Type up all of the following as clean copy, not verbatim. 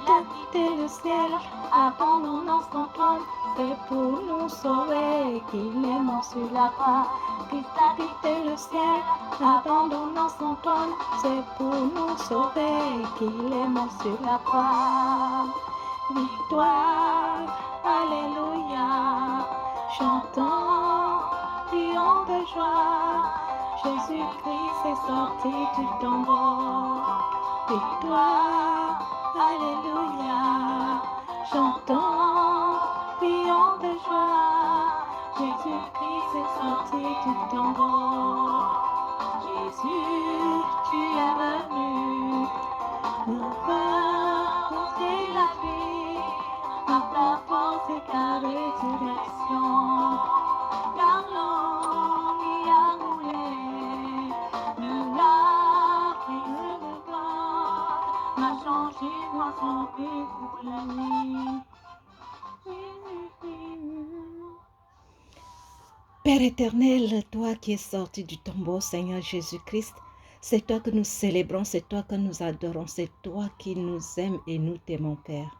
Il a quitté le ciel, abandonnant son trône. C'est pour nous sauver qu'il est mort sur la croix. Christ a quitté le ciel, abandonnant son trône. C'est pour nous sauver qu'il est mort sur la croix. Victoire, alléluia, chantons, prions de joie. Jésus-Christ est sorti du tombeau. Victoire, alléluia, chantons, prions de joie. Jésus-Christ est sorti du tombeau. Jésus, tu es venu, nous apporter la vie, par ta force et ta résurrection. Car l'homme y a roulé, de la prise de gloire, m'a changé moi son vie pour la nuit. Père éternel, toi qui es sorti du tombeau, Seigneur Jésus-Christ, c'est toi que nous célébrons, c'est toi que nous adorons, c'est toi qui nous aimes et nous t'aimons, Père.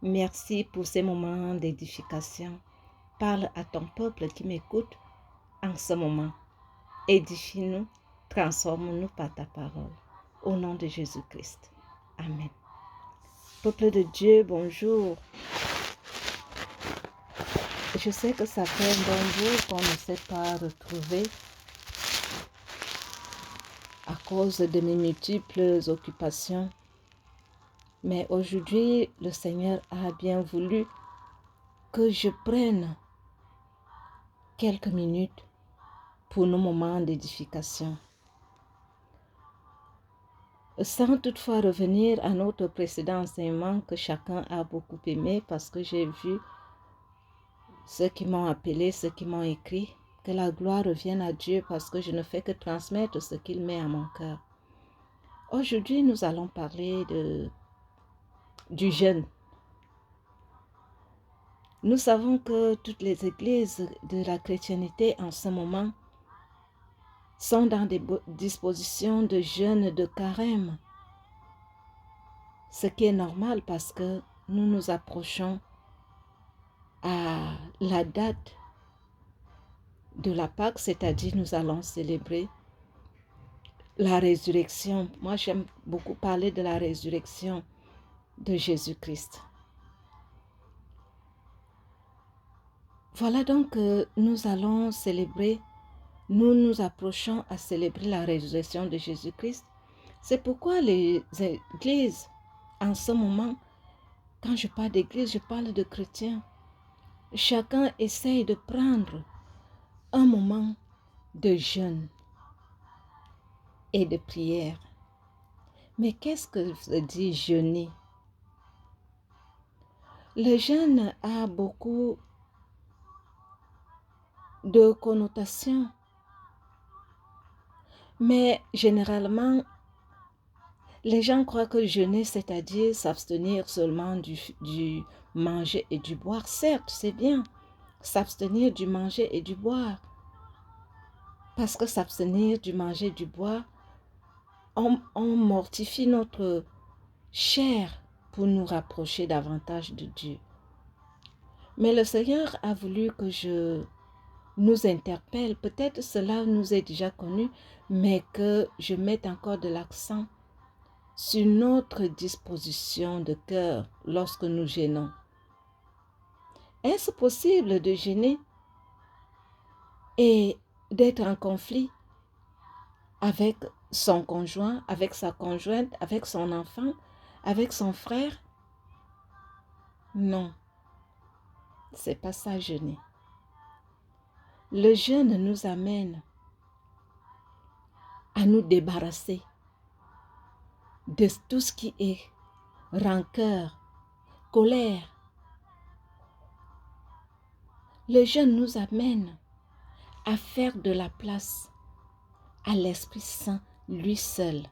Merci pour ces moments d'édification. Parle à ton peuple qui m'écoute en ce moment. Édifie-nous, transforme-nous par ta parole. Au nom de Jésus-Christ. Amen. Peuple de Dieu, bonjour. Je sais que ça fait un bon jour qu'on ne s'est pas retrouvé à cause de mes multiples occupations. Mais aujourd'hui, le Seigneur a bien voulu que je prenne quelques minutes pour nos moments d'édification. Sans toutefois revenir à notre précédent enseignement que chacun a beaucoup aimé parce que j'ai vu ceux qui m'ont appelé, ceux qui m'ont écrit, que la gloire revienne à Dieu parce que je ne fais que transmettre ce qu'il met à mon cœur. Aujourd'hui, nous allons parler du jeûne. Nous savons que toutes les églises de la chrétienté en ce moment sont dans des dispositions de jeûne de carême. Ce qui est normal parce que nous nous approchons à la date de la Pâque, c'est-à-dire nous allons célébrer la résurrection. Moi, j'aime beaucoup parler de la résurrection de Jésus-Christ. Voilà donc que nous allons célébrer, nous nous approchons à célébrer la résurrection de Jésus-Christ. C'est pourquoi les églises, en ce moment, quand je parle d'église, je parle de chrétiens. Chacun essaye de prendre un moment de jeûne et de prière. Mais qu'est-ce que veut dire jeûner? Le jeûne a beaucoup de connotations. Mais généralement, les gens croient que jeûner, c'est-à-dire s'abstenir seulement du manger et du boire. Certes, c'est bien, s'abstenir du manger et du boire. Parce que s'abstenir du manger et du boire, on mortifie notre chair pour nous rapprocher davantage de Dieu. Mais le Seigneur a voulu que je nous interpelle. Peut-être cela nous est déjà connu, mais que je mette encore de l'accent sur notre disposition de cœur lorsque nous jeûnons. Est-ce possible de jeûner et d'être en conflit avec son conjoint, avec sa conjointe, avec son enfant, avec son frère? Non, c'est pas ça jeûner. Le jeûne nous amène à nous débarrasser de tout ce qui est rancœur, colère. Le jeûne nous amène à faire de la place à l'Esprit Saint, lui seul.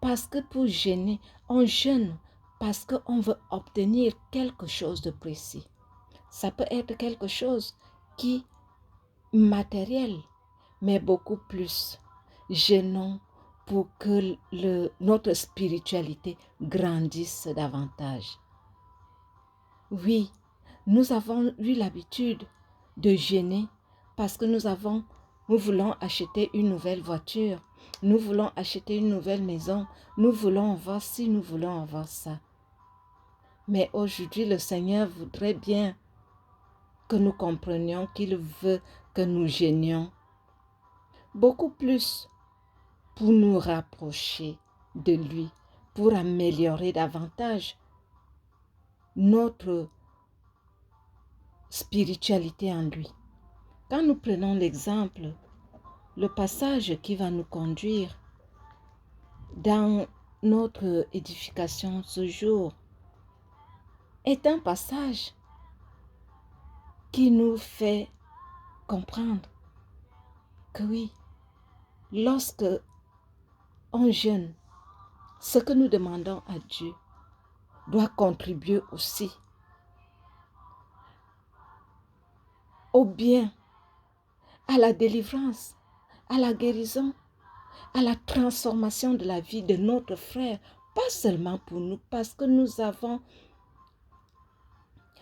Parce que pour jeûner, on jeûne parce qu'on veut obtenir quelque chose de précis. Ça peut être quelque chose qui est matériel, mais beaucoup plus. Jeûnons pour que notre spiritualité grandisse davantage. Oui, nous avons eu l'habitude de jeûner parce que nous voulons acheter une nouvelle voiture, nous voulons acheter une nouvelle maison, nous voulons avoir ci, nous voulons avoir ça. Mais aujourd'hui, le Seigneur voudrait bien que nous comprenions qu'il veut que nous jeûnions beaucoup plus pour nous rapprocher de lui, pour améliorer davantage notre spiritualité en lui. Quand nous prenons l'exemple, le passage qui va nous conduire dans notre édification ce jour est un passage qui nous fait comprendre que oui, lorsque on jeûne, ce que nous demandons à Dieu doit contribuer aussi au bien, à la délivrance, à la guérison, à la transformation de la vie de notre frère, pas seulement pour nous, parce que nous avons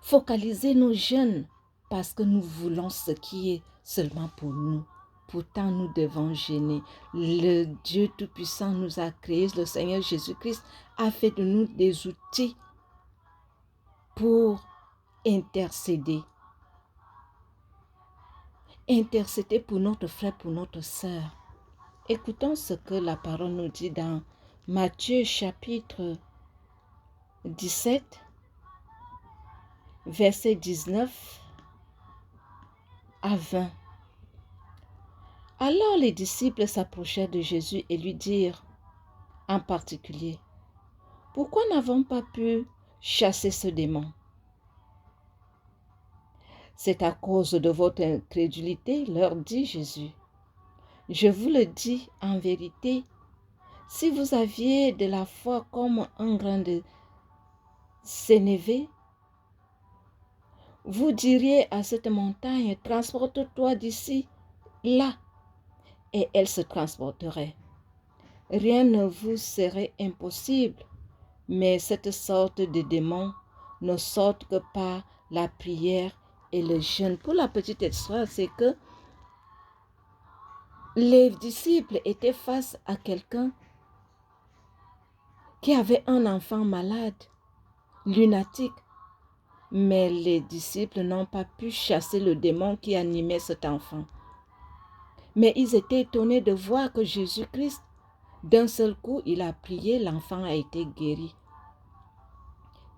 focalisé nos jeûnes, parce que nous voulons ce qui est seulement pour nous. Pourtant, nous devons jeûner. Le Dieu Tout-Puissant nous a créés, le Seigneur Jésus-Christ a fait de nous des outils pour intercéder. Intercéder pour notre frère, pour notre sœur. Écoutons ce que la parole nous dit dans Matthieu chapitre 17, versets 19 à 20. Alors les disciples s'approchèrent de Jésus et lui dirent en particulier, « Pourquoi n'avons pas pu chasser ce démon? » « C'est à cause de votre incrédulité, leur dit Jésus. Je vous le dis en vérité, si vous aviez de la foi comme un grain de sénévé, vous diriez à cette montagne, transporte-toi d'ici, là, et elle se transporterait. Rien ne vous serait impossible, mais cette sorte de démons ne sortent que par la prière et le jeûne. Pour la petite histoire, c'est que les disciples étaient face à quelqu'un qui avait un enfant malade, lunatique, mais les disciples n'ont pas pu chasser le démon qui animait cet enfant. Mais ils étaient étonnés de voir que Jésus-Christ, d'un seul coup, il a prié, l'enfant a été guéri.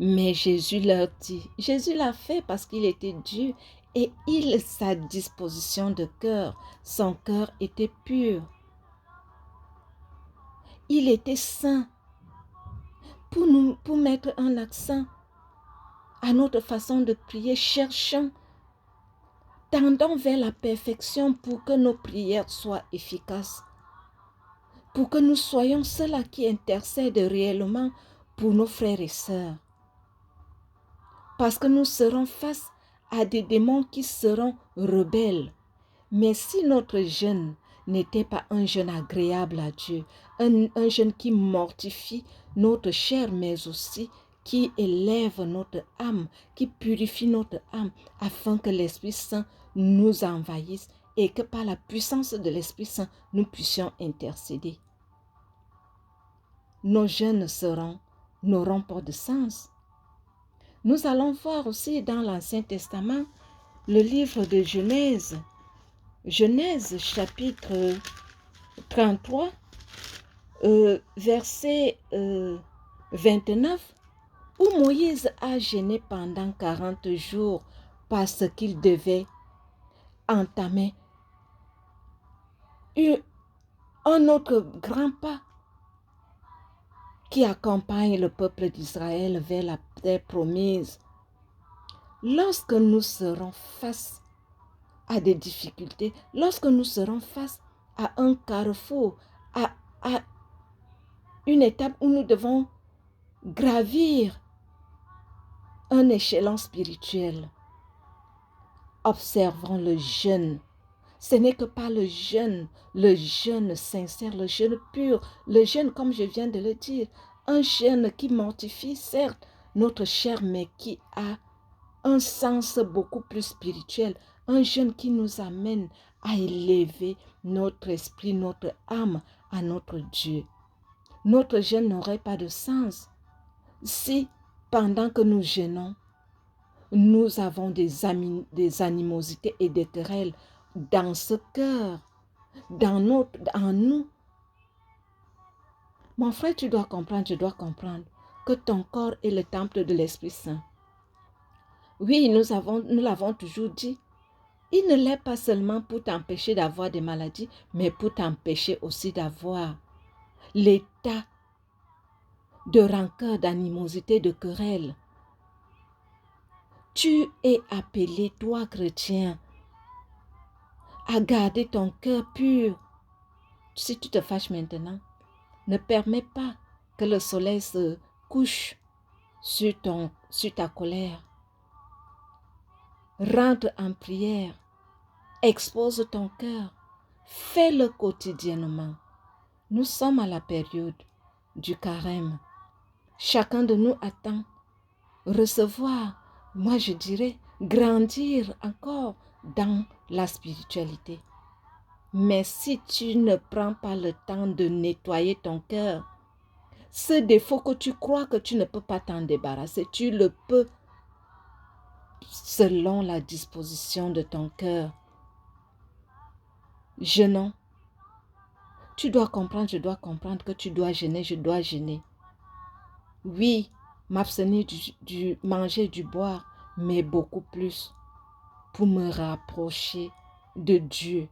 Mais Jésus leur dit, Jésus l'a fait parce qu'il était Dieu et sa disposition de cœur, son cœur était pur. Il était saint. Pour mettre un accent à notre façon de prier, cherchons, tendons vers la perfection pour que nos prières soient efficaces, pour que nous soyons ceux-là qui intercèdent réellement pour nos frères et sœurs. Parce que nous serons face à des démons qui seront rebelles. Mais si notre jeûne n'était pas un jeûne agréable à Dieu, un jeûne qui mortifie notre chair, mais aussi qui élève notre âme, qui purifie notre âme, afin que l'Esprit Saint nous envahisse et que par la puissance de l'Esprit Saint, nous puissions intercéder. Nos jeûnes n'auront pas de sens. Nous allons voir aussi dans l'Ancien Testament le livre de Genèse. Genèse chapitre 33, verset 29, où Moïse a jeûné pendant 40 jours parce qu'il devait entamer un autre grand pas qui accompagne le peuple d'Israël vers la terre promise. Lorsque nous serons face à des difficultés, lorsque nous serons face à un carrefour, à une étape où nous devons gravir un échelon spirituel, observons le jeûne. Ce n'est que par le jeûne sincère, le jeûne pur, le jeûne, comme je viens de le dire, un jeûne qui mortifie, certes, notre chair, mais qui a un sens beaucoup plus spirituel, un jeûne qui nous amène à élever notre esprit, notre âme à notre Dieu. Notre jeûne n'aurait pas de sens si, pendant que nous jeûnons, nous avons des animosités et des querelles dans ce cœur, en nous. Mon frère, tu dois comprendre, je dois comprendre que ton corps est le temple de l'Esprit Saint. Oui, nous l'avons toujours dit. Il ne l'est pas seulement pour t'empêcher d'avoir des maladies, mais pour t'empêcher aussi d'avoir l'état de rancœur, d'animosité, de querelle. Tu es appelé, toi chrétien, à garder ton cœur pur. Si tu te fâches maintenant, ne permets pas que le soleil se couche sur ta colère. Rentre en prière, expose ton cœur, fais-le quotidiennement. Nous sommes à la période du carême. Chacun de nous attend recevoir, moi je dirais, grandir encore dans la spiritualité. Mais si tu ne prends pas le temps de nettoyer ton cœur, ce défaut que tu crois que tu ne peux pas t'en débarrasser, tu le peux selon la disposition de ton cœur. Jeûnons. Tu dois comprendre, je dois comprendre que tu dois jeûner, je dois jeûner. Oui, m'abstenir du manger, du boire, mais beaucoup plus pour me rapprocher de Dieu,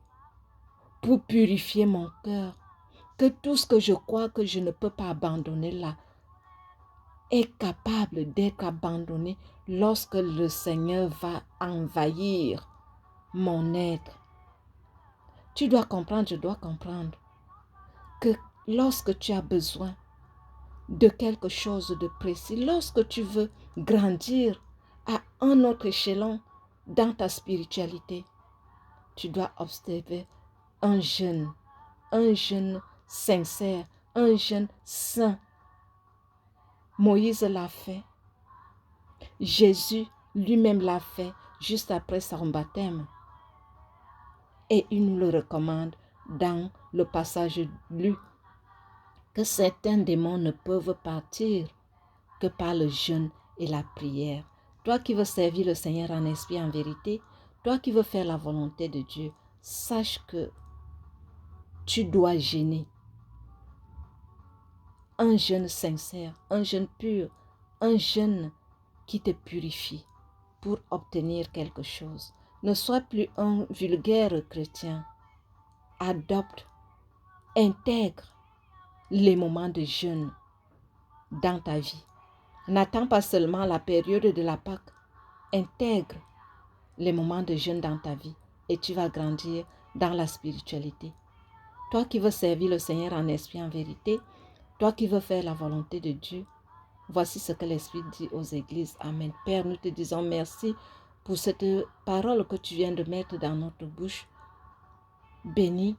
pour purifier mon cœur, que tout ce que je crois que je ne peux pas abandonner là est capable d'être abandonné lorsque le Seigneur va envahir mon être. Tu dois comprendre, je dois comprendre que lorsque tu as besoin de quelque chose de précis, lorsque tu veux grandir à un autre échelon dans ta spiritualité, tu dois observer un jeûne sincère, un jeûne saint. Moïse l'a fait. Jésus lui-même l'a fait juste après son baptême. Et il nous le recommande dans le passage lu, que certains démons ne peuvent partir que par le jeûne et la prière. Toi qui veux servir le Seigneur en esprit et en vérité, toi qui veux faire la volonté de Dieu, sache que tu dois jeûner. Un jeûne sincère, un jeûne pur, un jeûne qui te purifie pour obtenir quelque chose. Ne sois plus un vulgaire chrétien. Adopte, intègre les moments de jeûne dans ta vie. N'attends pas seulement la période de la Pâque. Intègre les moments de jeûne dans ta vie et tu vas grandir dans la spiritualité. Toi qui veux servir le Seigneur en esprit et en vérité, toi qui veux faire la volonté de Dieu, voici ce que l'Esprit dit aux églises. Amen. Père, nous te disons merci pour cette parole que tu viens de mettre dans notre bouche. Bénis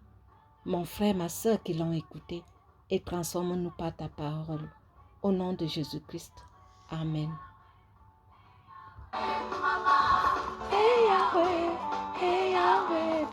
mon frère, ma soeur qui l'ont écouté et transforme-nous par ta parole. Au nom de Jésus-Christ. Amen. Hey Yahweh, hey Yahweh,